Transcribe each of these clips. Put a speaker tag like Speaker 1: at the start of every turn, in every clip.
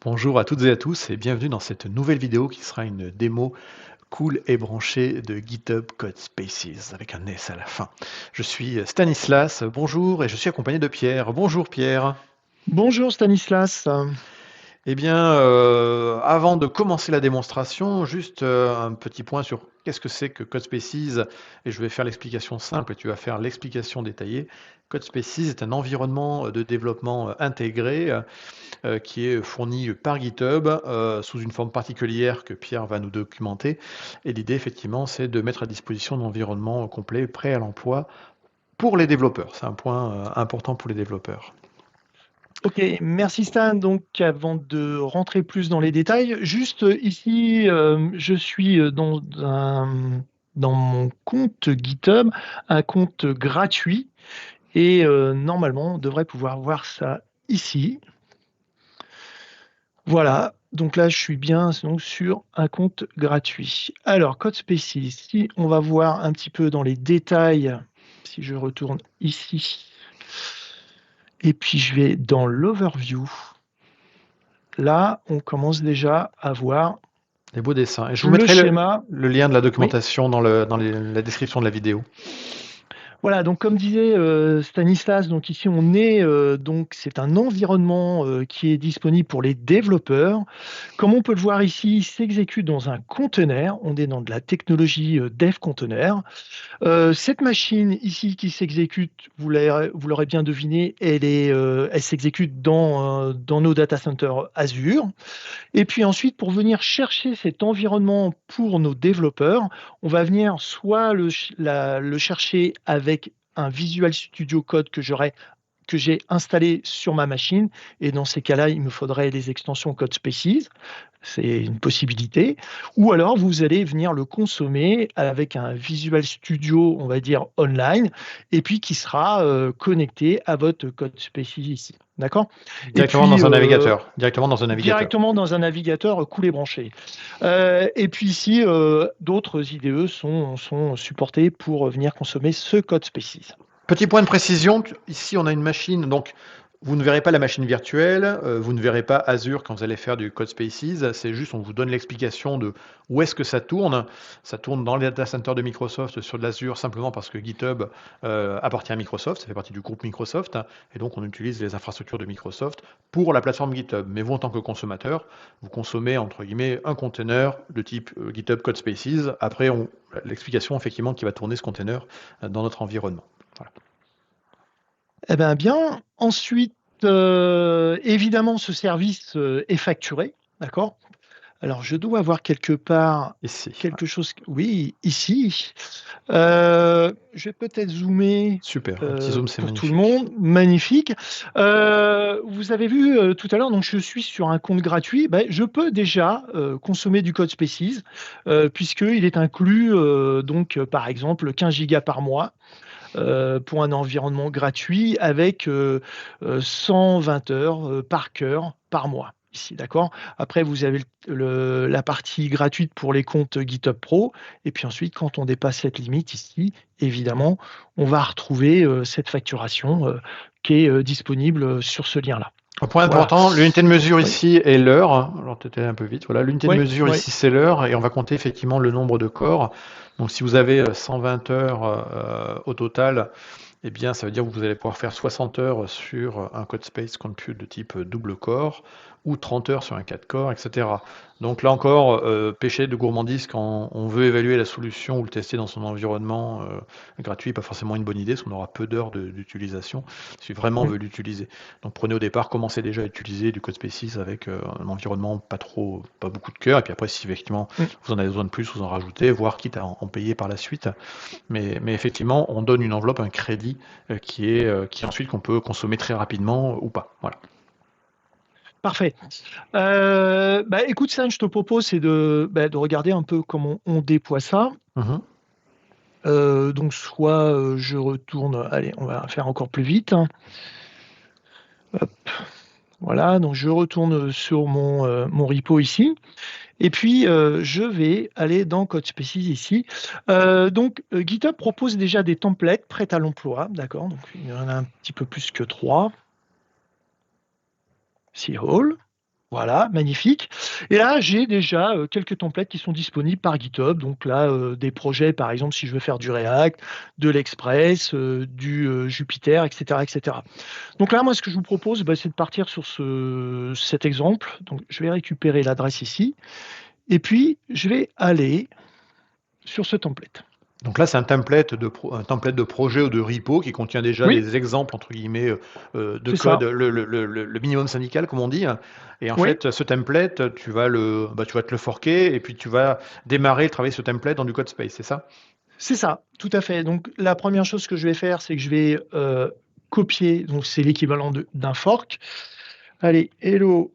Speaker 1: Bonjour à toutes et à tous et bienvenue dans cette nouvelle vidéo qui sera une démo cool et branchée de GitHub Codespaces avec un S à la fin. Je suis Stanislas, bonjour, et je suis accompagné de Pierre. Bonjour Pierre.
Speaker 2: Bonjour Stanislas.
Speaker 1: Eh bien, avant de commencer la démonstration, juste un petit point sur qu'est-ce que c'est que Codespaces, et je vais faire l'explication simple et tu vas faire l'explication détaillée. Codespaces est un environnement de développement intégré qui est fourni par GitHub sous une forme particulière que Pierre va nous documenter. Et l'idée, effectivement, c'est de mettre à disposition un environnement complet, prêt à l'emploi pour les développeurs. C'est un point important pour les développeurs.
Speaker 2: Ok, merci Stan. Donc avant de rentrer plus dans les détails, juste ici, je suis dans mon compte GitHub, un compte gratuit, et normalement, on devrait pouvoir voir ça ici. Voilà, donc là, je suis bien donc, sur un compte gratuit. Alors, CodeSpaces, si on va voir un petit peu dans les détails, si je retourne ici, et puis je vais dans l'overview. Là, on commence déjà à voir
Speaker 1: Des beaux dessins. Et je vous
Speaker 2: le
Speaker 1: mettrai
Speaker 2: schéma.
Speaker 1: le lien de la
Speaker 2: Oui,
Speaker 1: documentation dans la description de la vidéo.
Speaker 2: voilà, donc comme disait Stanislas, donc ici on est donc c'est un environnement qui est disponible pour les développeurs. Comme on peut le voir ici, il s'exécute dans un conteneur. On est dans de la technologie dev container. Cette machine ici qui s'exécute, vous l'aurez bien deviné, elle s'exécute dans nos data centers Azure. Et puis ensuite, pour venir chercher cet environnement pour nos développeurs, on va venir soit le chercher avec un Visual Studio Code que j'ai installé sur ma machine. Et dans ces cas-là, il me faudrait les extensions Codespaces. C'est une possibilité. Ou alors, vous allez venir le consommer avec un Visual Studio, on va dire, online, et puis qui sera connecté à votre Codespaces ici. D'accord? Et
Speaker 1: Directement
Speaker 2: puis,
Speaker 1: dans un navigateur. Directement dans un navigateur.
Speaker 2: directement dans un navigateur coulé branché. Et puis ici, d'autres IDE sont supportés pour venir consommer ce Codespaces.
Speaker 1: Petit point de précision, ici on a une machine, donc vous ne verrez pas la machine virtuelle, vous ne verrez pas Azure quand vous allez faire du Codespaces, c'est juste on vous donne l'explication de où est-ce que ça tourne. Ça tourne dans les data centers de Microsoft sur de l'Azure simplement parce que GitHub appartient à Microsoft, ça fait partie du groupe Microsoft, et donc on utilise les infrastructures de Microsoft pour la plateforme GitHub. Mais vous en tant que consommateur, vous consommez entre guillemets un container de type GitHub Codespaces, après l'explication effectivement qui va tourner ce container dans notre environnement. Voilà.
Speaker 2: Eh bien, bien. Ensuite, évidemment, ce service est facturé, d'accord? Alors, je dois avoir quelque part
Speaker 1: Ici, ouais.
Speaker 2: quelque chose. Oui, ici. Je vais peut-être zoomer
Speaker 1: Super, un petit zoom, c'est
Speaker 2: pour tout le
Speaker 1: magnifique.
Speaker 2: monde. Magnifique. Vous avez vu tout à l'heure, donc je suis sur un compte gratuit. Ben, je peux déjà consommer du code Spaces puisqu'il est inclus, donc, par exemple, 15 gigas par mois pour un environnement gratuit avec 120 heures par cœur par mois. Ici, d'accord? Après, vous avez la partie gratuite pour les comptes GitHub Pro. Et puis ensuite, quand on dépasse cette limite ici, évidemment, on va retrouver cette facturation qui est disponible sur ce lien-là.
Speaker 1: Un point
Speaker 2: Voilà.
Speaker 1: important, l'unité de mesure
Speaker 2: Oui,
Speaker 1: ici est l'heure. Alors peut-être un peu vite. Voilà, l'unité de
Speaker 2: oui,
Speaker 1: mesure
Speaker 2: oui.
Speaker 1: ici c'est l'heure et on va compter effectivement le nombre de corps. Donc si vous avez 120 heures au total, eh bien ça veut dire que vous allez pouvoir faire 60 heures sur un code space compute de type double core ou 30 heures sur un 4 corps, etc. Donc là encore, péché de gourmandise quand on veut évaluer la solution ou le tester dans son environnement gratuit, pas forcément une bonne idée, parce qu'on aura peu d'heures d'utilisation, si vraiment on
Speaker 2: Mm.
Speaker 1: veut l'utiliser. Donc prenez au départ, commencez déjà à utiliser du code Spaces avec un environnement pas beaucoup de cœur, et puis après si effectivement
Speaker 2: Mm.
Speaker 1: vous en avez besoin de plus, vous en rajoutez, voire quitte à en payer par la suite. Mais effectivement, on donne une enveloppe, un crédit qui ensuite qu'on peut consommer très rapidement ou pas. Voilà.
Speaker 2: Parfait. Bah, écoute, ça, je te propose, c'est de regarder un peu comment on déploie ça.
Speaker 1: Mhm.
Speaker 2: Donc, soit je retourne, allez, on va faire encore plus vite. Hop, voilà, donc je retourne sur mon repo ici. Et puis, je vais aller dans CodeSpaces ici. GitHub propose déjà des templates prêts à l'emploi, d'accord? Donc, il y en a un petit peu plus que trois. Si All. Voilà, magnifique. Et là, j'ai déjà quelques templates qui sont disponibles par GitHub. Donc là, des projets, par exemple, si je veux faire du React, de l'Express, du Jupyter, etc., etc. Donc là, moi, ce que je vous propose, bah, c'est de partir sur cet exemple. Donc, je vais récupérer l'adresse ici. Et puis, je vais aller sur ce template.
Speaker 1: Donc là, c'est un template de projet ou de repo qui contient déjà
Speaker 2: Oui,
Speaker 1: des exemples entre guillemets, de
Speaker 2: c'est
Speaker 1: code,
Speaker 2: ça.
Speaker 1: le minimum syndical comme on dit, et en
Speaker 2: Oui,
Speaker 1: fait, ce template, tu vas te le forquer et puis tu vas démarrer, travailler ce template dans du Codespace, c'est ça?
Speaker 2: c'est ça, tout à fait. Donc, la première chose que je vais faire, c'est que je vais copier. Donc, c'est l'équivalent d'un fork. Allez, hello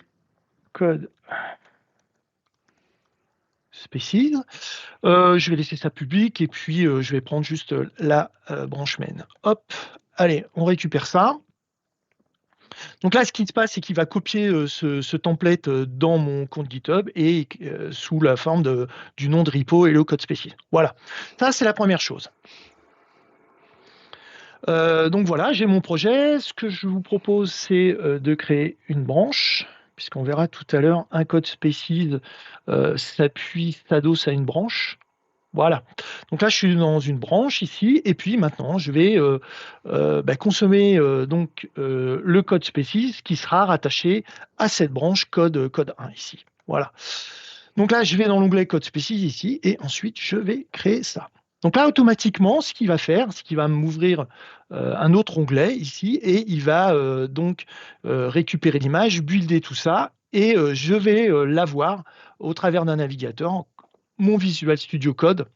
Speaker 2: code species. Je vais laisser ça public et puis je vais prendre juste la branche main. Hop, allez, on récupère ça. Donc là, ce qui se passe, c'est qu'il va copier ce template dans mon compte GitHub et sous la forme du nom de repo Hello Code Species. Voilà, ça c'est la première chose. Donc voilà, j'ai mon projet. Ce que je vous propose, c'est de créer une branche, puisqu'on verra tout à l'heure, un code species s'adosse à une branche. Voilà. Donc là, je suis dans une branche ici, et puis maintenant, je vais consommer le code species qui sera rattaché à cette branche code 1 ici. Voilà. Donc là, je vais dans l'onglet code species ici, et ensuite, je vais créer ça. Donc là, automatiquement, ce qu'il va faire, c'est qu'il va m'ouvrir un autre onglet ici, et il va récupérer l'image, builder tout ça, et je vais l'avoir au travers d'un navigateur, mon Visual Studio Code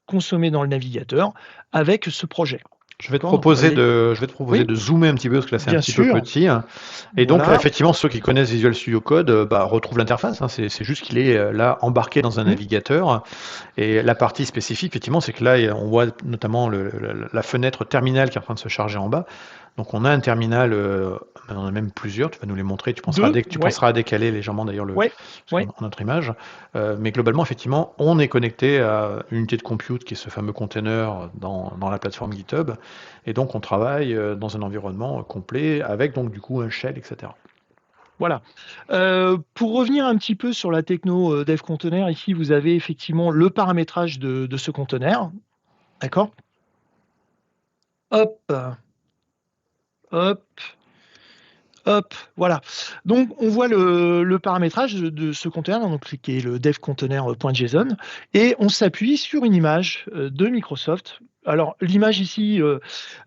Speaker 2: consommé dans le navigateur avec ce projet. D'accord. Donc on va aller.
Speaker 1: Je vais te proposer
Speaker 2: Oui,
Speaker 1: de zoomer un petit peu parce que là c'est un
Speaker 2: bien
Speaker 1: petit peu
Speaker 2: sûr.
Speaker 1: petit, hein. Et donc
Speaker 2: Voilà.
Speaker 1: effectivement ceux qui connaissent Visual Studio Code retrouvent l'interface, hein. C'est juste qu'il est là embarqué dans un
Speaker 2: Hmm.
Speaker 1: navigateur. Et la partie spécifique, effectivement, c'est que là on voit notamment la fenêtre terminal qui est en train de se charger en bas. Donc on a un terminal, on en a même plusieurs, tu vas nous les montrer,
Speaker 2: Deux.
Speaker 1: tu
Speaker 2: Ouais.
Speaker 1: penseras à décaler légèrement d'ailleurs
Speaker 2: Ouais. Ouais.
Speaker 1: notre image. Mais globalement, effectivement, on est connecté à une unité de compute qui est ce fameux container dans la plateforme GitHub. Et donc on travaille dans un environnement complet avec donc du coup un shell, etc.
Speaker 2: Voilà. Pour revenir un petit peu sur la techno Dev Container, ici vous avez effectivement le paramétrage de ce conteneur. D'accord. Hop, hop, hop. Voilà. Donc on voit le paramétrage de ce conteneur, donc, qui est le devcontainer.json, et on s'appuie sur une image de Microsoft. Alors l'image ici,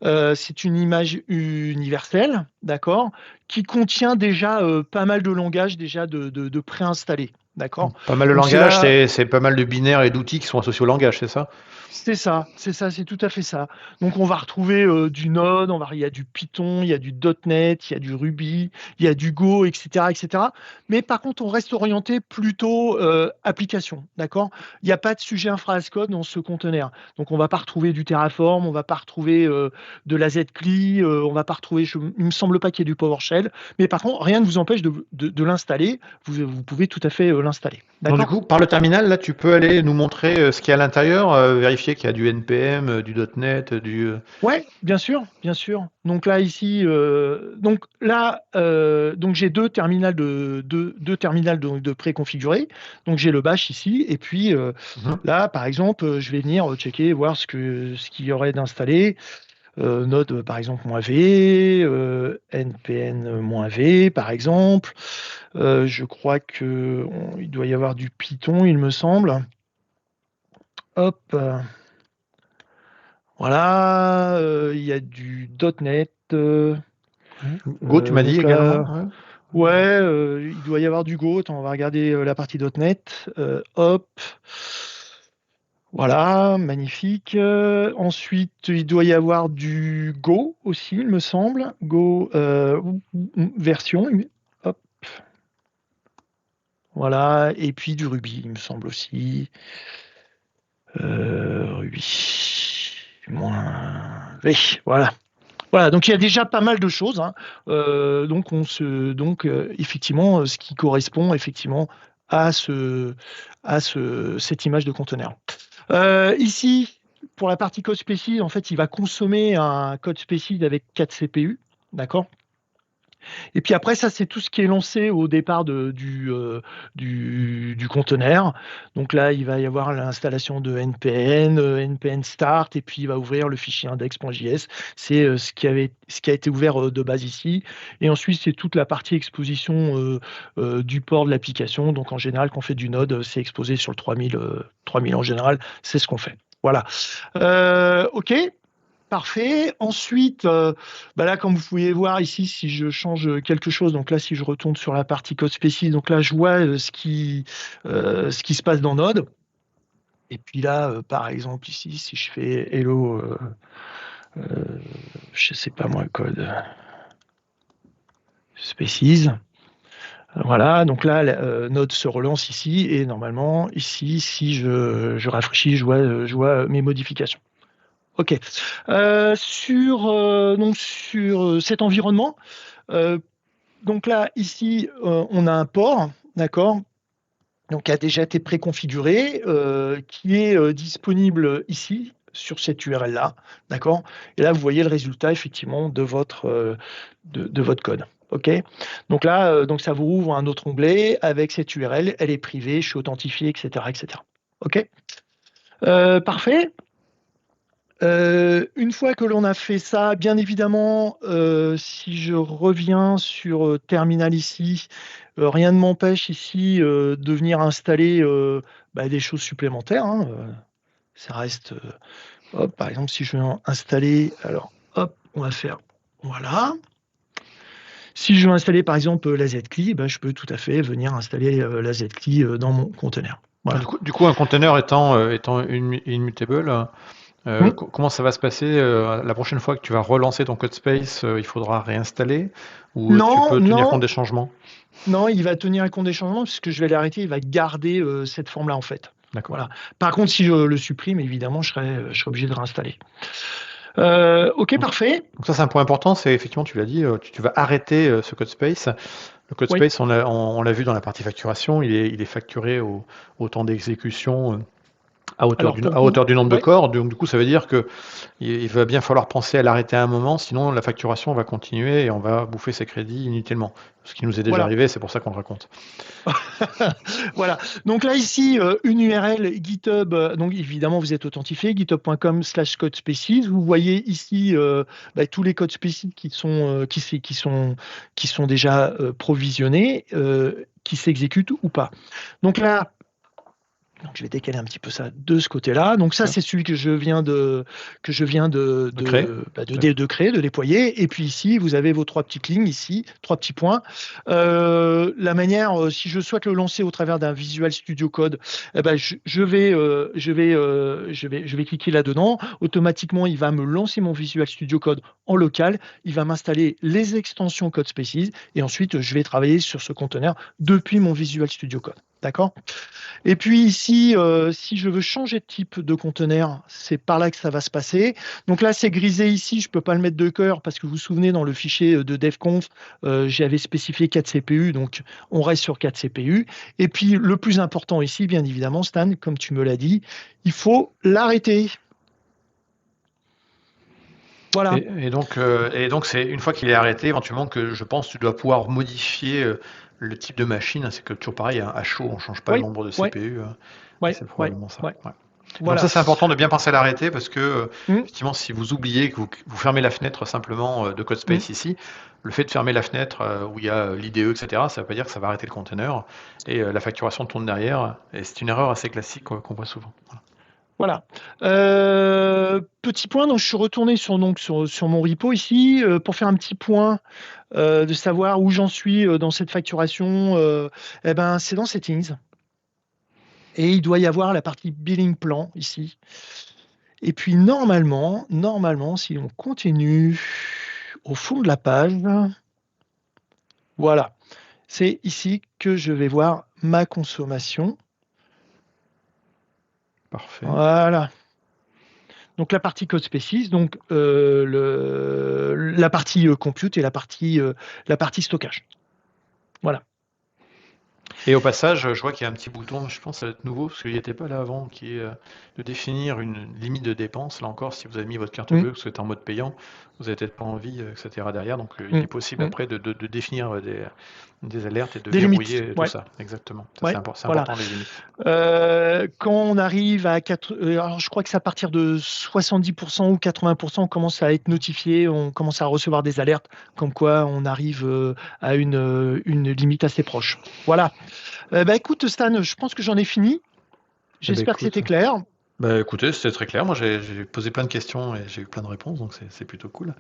Speaker 2: c'est une image universelle, d'accord, qui contient déjà pas mal de langages déjà de préinstallés, d'accord.
Speaker 1: Pas mal de
Speaker 2: Donc c'est
Speaker 1: langages,
Speaker 2: là.
Speaker 1: c'est pas mal de binaires et d'outils qui sont associés au langage, c'est ça?
Speaker 2: C'est ça, c'est tout à fait ça. Donc on va retrouver du Node, il y a du Python, il y a du .NET, il y a du Ruby, il y a du Go, etc., etc. Mais par contre, on reste orienté plutôt application, d'accord? Il n'y a pas de sujet infra as code dans ce conteneur. Donc on va pas retrouver du Terraform, on va pas retrouver de la Zcli, on va pas retrouver, il me semble pas qu'il y ait du PowerShell. Mais par contre, rien ne vous empêche de l'installer. Vous pouvez tout à fait l'installer,
Speaker 1: Donc du
Speaker 2: d'accord?
Speaker 1: coup, par le terminal, là, tu peux aller nous montrer ce qu'il y a à l'intérieur, vérifier qu'il y a du NPM, du .NET,
Speaker 2: Ouais, bien sûr, bien sûr. Donc là ici, donc j'ai deux terminals de préconfigurés. Donc j'ai le bash ici et puis
Speaker 1: Mhm.
Speaker 2: là par exemple, je vais venir checker voir ce qu'il y aurait d'installé. Node par exemple -v, npm-v par exemple. Je crois que il doit y avoir du Python, il me semble. Hop. Voilà, il y a du .NET.
Speaker 1: Go, tu m'as dit
Speaker 2: Donc
Speaker 1: également.
Speaker 2: là,
Speaker 1: Ouais.
Speaker 2: ouais, il doit y avoir du Go. Attends, on va regarder la partie .NET. Hop. Voilà, magnifique. Ensuite, il doit y avoir du Go aussi, il me semble. Go version. Hop. Voilà. Et puis du Ruby, il me semble aussi. Ruby. V. Voilà. Voilà, donc il y a déjà pas mal de choses, hein. Effectivement, ce qui correspond effectivement à cette image de conteneur. Ici, pour la partie code spécifique, en fait, il va consommer un code spécifique avec 4 CPU, d'accord? Et puis après, ça, c'est tout ce qui est lancé au départ du conteneur. Donc là, il va y avoir l'installation de NPN, NPN start, et puis il va ouvrir le fichier index.js. C'est ce qui a été ouvert de base ici. Et ensuite, c'est toute la partie exposition du port de l'application. Donc en général, quand on fait du Node, c'est exposé sur le 3000 en général. C'est ce qu'on fait. Voilà. OK. Parfait. Ensuite, là, comme vous pouvez voir ici, si je change quelque chose, donc là, si je retourne sur la partie code spécifique, donc là, je vois ce qui se passe dans Node. Et puis là, par exemple, ici, si je fais hello, je sais pas moi, code species. Voilà, donc là, Node se relance ici, et normalement, ici, si je rafraîchis, je vois mes modifications. OK. Donc sur cet environnement, donc là, ici, on a un port, d'accord, donc qui a déjà été préconfiguré, qui est disponible ici, sur cette URL-là, d'accord. Et là, vous voyez le résultat, effectivement, de votre code. OK. Donc là, donc ça vous ouvre un autre onglet avec cette URL, elle est privée, je suis authentifié, etc., etc. OK. Parfait. Une fois que l'on a fait ça, bien évidemment, si je reviens sur Terminal ici, rien ne m'empêche ici de venir installer des choses supplémentaires, hein, ça reste, hop, par exemple, si je veux installer, alors, hop, on va faire, voilà. Si je veux installer, par exemple, la zcli, je peux tout à fait venir installer la zcli dans mon conteneur. Voilà.
Speaker 1: Du coup, un container étant immutable, comment ça va se passer la prochaine fois que tu vas relancer ton code space, il faudra réinstaller ou tu
Speaker 2: Non,
Speaker 1: peux tenir compte
Speaker 2: non,
Speaker 1: des changements?
Speaker 2: non, il va tenir compte des changements puisque je vais l'arrêter, il va garder cette forme-là en fait.
Speaker 1: D'accord.
Speaker 2: Voilà. Par contre, si je le supprime, évidemment, je serai obligé de réinstaller. OK, parfait.
Speaker 1: Donc ça, c'est un point important, c'est effectivement, tu l'as dit, tu vas arrêter ce code space. Le code
Speaker 2: Oui.
Speaker 1: space, on l'a vu dans la partie facturation, il est facturé au temps d'exécution à hauteur
Speaker 2: Alors
Speaker 1: du,
Speaker 2: pour
Speaker 1: à hauteur du nombre de
Speaker 2: ouais,
Speaker 1: corps. Donc du coup, ça veut dire que il va bien falloir penser à l'arrêter à un moment, sinon la facturation va continuer et on va bouffer ses crédits inutilement. Ce qui nous est déjà
Speaker 2: voilà.
Speaker 1: arrivé, c'est pour ça qu'on le raconte.
Speaker 2: Voilà. Donc là, ici, une URL GitHub. Donc évidemment, vous êtes authentifié, github.com/codespaces. Vous voyez ici tous les codes spécifiques qui sont déjà provisionnés, qui s'exécutent ou pas. Donc là, donc je vais décaler un petit peu ça de ce côté-là. Donc ça,
Speaker 1: Ouais.
Speaker 2: c'est celui que je viens de
Speaker 1: Créer.
Speaker 2: de créer, de déployer. Et puis ici, vous avez vos trois petites lignes ici, trois petits points. La manière, si je souhaite le lancer au travers d'un Visual Studio Code, je vais cliquer là-dedans. Automatiquement, il va me lancer mon Visual Studio Code en local. Il va m'installer les extensions Code Spaces et ensuite, je vais travailler sur ce conteneur depuis mon Visual Studio Code. D'accord? Et puis ici, si je veux changer de type de conteneur, c'est par là que ça va se passer. Donc là, c'est grisé ici, je ne peux pas le mettre de cœur parce que vous vous souvenez, dans le fichier de devconf, j'avais spécifié 4 CPU, donc on reste sur 4 CPU. Et puis le plus important ici, bien évidemment, Stan, comme tu me l'as dit, il faut l'arrêter. Voilà.
Speaker 1: Et donc c'est une fois qu'il est arrêté, éventuellement que je pense que tu dois pouvoir modifier le type de machine. C'est que toujours pareil, hein, à chaud, on ne change pas le
Speaker 2: Oui,
Speaker 1: nombre de
Speaker 2: oui,
Speaker 1: CPU.
Speaker 2: oui,
Speaker 1: C'est
Speaker 2: oui,
Speaker 1: probablement ça.
Speaker 2: oui.
Speaker 1: Ouais. Donc ça,
Speaker 2: Voilà.
Speaker 1: c'est important de bien penser à l'arrêter parce que
Speaker 2: Hum,
Speaker 1: effectivement, si vous oubliez que vous fermez la fenêtre simplement de
Speaker 2: hum.
Speaker 1: CodeSpace ici, le fait de fermer la fenêtre où il y a l'IDE, etc., ça ne veut pas dire que ça va arrêter le container et la facturation tourne derrière. Et c'est une erreur assez classique qu'on voit souvent. Voilà.
Speaker 2: Voilà. Petit point, donc je suis retourné sur mon repo ici pour faire un petit point de savoir où j'en suis dans cette facturation. C'est dans Settings. Et il doit y avoir la partie Billing Plan ici. Et puis normalement, si on continue au fond de la page, voilà, c'est ici que je vais voir ma consommation.
Speaker 1: Parfait.
Speaker 2: Voilà. Donc la partie code species, donc la partie compute et la partie stockage. Voilà.
Speaker 1: Et au passage, je vois qu'il y a un petit bouton, je pense que ça va être nouveau, parce qu'il n'y était pas là avant, qui est de définir une limite de dépenses. Là encore, si vous avez mis votre carte
Speaker 2: Mmh,
Speaker 1: bleue, parce que c'est en mode payant, vous n'avez peut-être pas envie, etc. derrière. Donc il
Speaker 2: mmh,
Speaker 1: est possible
Speaker 2: mmh.
Speaker 1: après de définir des alertes et de
Speaker 2: Des limites,
Speaker 1: verrouiller tout
Speaker 2: ouais,
Speaker 1: ça. Exactement. Ça,
Speaker 2: ouais,
Speaker 1: c'est
Speaker 2: voilà.
Speaker 1: important, les limites.
Speaker 2: Quand on arrive à alors je crois que c'est à partir de 70 ou 80, on commence à être notifié, on commence à recevoir des alertes comme quoi on arrive, à une limite assez proche. Voilà. Bah, écoute Stan, je pense que j'en ai fini.
Speaker 1: Eh ben
Speaker 2: J'espère que
Speaker 1: écoute,
Speaker 2: c'était clair.
Speaker 1: bah écoutez, c'était très clair. Moi, j'ai posé plein de questions et j'ai eu plein de réponses, donc c'est plutôt cool.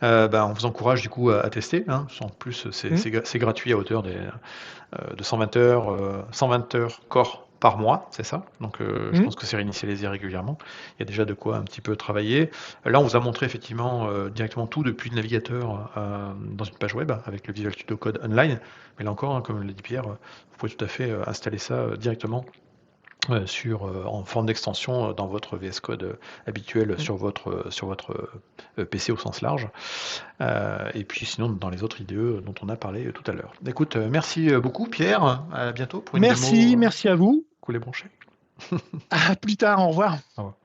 Speaker 1: Bah, on vous encourage du coup à tester, hein. En plus,
Speaker 2: Mmh,
Speaker 1: c'est gratuit à hauteur de 120 heures, 120 heures corps par mois, c'est ça? Donc je
Speaker 2: mmh,
Speaker 1: pense que c'est réinitialisé régulièrement. Il y a déjà de quoi un petit peu travailler. Là, on vous a montré effectivement, directement tout depuis le navigateur, dans une page web avec le Visual Studio Code Online. Mais là encore, hein, comme l'a dit Pierre, vous pouvez tout à fait, installer ça, directement, en forme d'extension, dans votre VS Code, habituel
Speaker 2: mmh.
Speaker 1: sur votre, PC au sens large. Et puis sinon dans les autres IDE dont on a parlé, tout à l'heure. Écoute, merci, beaucoup Pierre, à bientôt pour une
Speaker 2: Merci,
Speaker 1: démo,
Speaker 2: merci à vous.
Speaker 1: cool et branché.
Speaker 2: À plus tard, au revoir.
Speaker 1: Au revoir.